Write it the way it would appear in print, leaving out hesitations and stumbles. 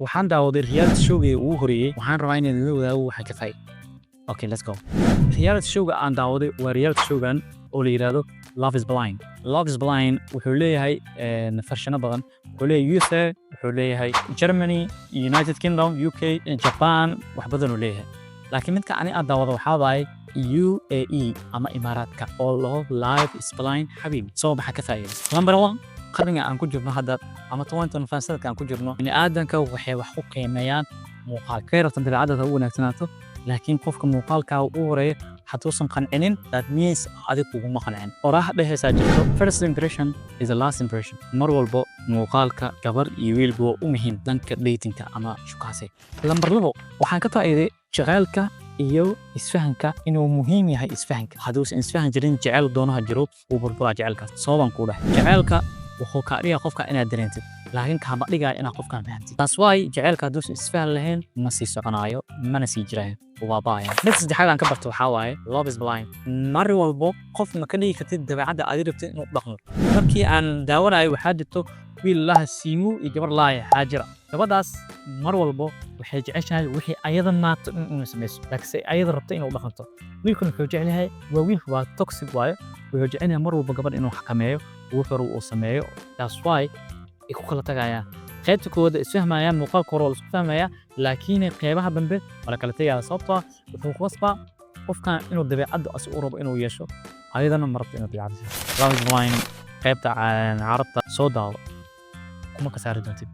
waxaan daawaday reality showgii ugu horeeyay waxaan rabaa inaan idin wadaago waxa ka faa'iido. Okay, let's go. Reality showga aan daawaday waa reality showgan oo la yiraahdo Love is Blind. Love is Blind wuxuu leeyahay farshano badan. Wuxuu leeyahay USA, wuxuu leeyahay Germany, United Kingdom, UK, Japan, wax badan uu leeyahay. Laakiin midka aan daawado waxaa waaye UAE ama Imaaraadka oo Love is Blind xabiibi. Soo baxa ka faa'iido. Number 1 qarniga aan ku jirno hadda ama 20 sanadka aan ku jirno in aadanka waxay wax u qiimeeyaan muuqaalka yartan dabeecadda ugu wanaagsanaato laakiin qofka muuqaalka uu horeeyo hatuusan qancinin that means adigu kuma qancin oraah dhehaysa jirto first impression is the last impression mar walbo muuqaalka gabar iyo wiilba waa u muhiim danka datingka ama shukaansi lambar 2 waxaan ka faa'iiday jacaylka iyo isfahanka inuu muhiim yahay isfahanka haduusan isfahan jirin jacayl doonaha jiro uu burbura jacaylkaas sababaan ku dhahay jacaylka wuxuu ka dhigaa qofka inaad dareentid laakiin kaama dhigaa inaad qofkan fahantid taas waay jacaylka haduusan isfahan lahayn ma sii soconaayo mana sii jiraayo waa baaya mid saddexaad aan ka barto waxaa waaye Love is Blind mar walbo qof ma ka dhigi kartid dabeecadda aad rabtid inuu dhaqmo markii aan daawanayo waxaa jirto wiil laha siimu iyo gabar laaya xaajira gabadhaas mar walbo waxay jeceshahay wixii ayada naato inuu sameeyo laakiin ayada rabto inuu dhaqanto wiilkan wuxuu jecel yahay waa wiil waa toxic waaye wuxuu jecel yahay mar walbo gabadh inuu xakameeyo wuxuu uu sameeyo taas waay ku kala tagayaan qaybta kooda isfahmayaan muuqaalka hore isku fahmayaan laakiin qaybaha dambe wala kala tagayaan sababtoo wuxuu qasbaa qofkan inuu dabeecadda as u rabo inuu yeesho ayadana marabta inuu dabeecadda Love is Blind qaybta carabta soo daawo kuma ka saari doontid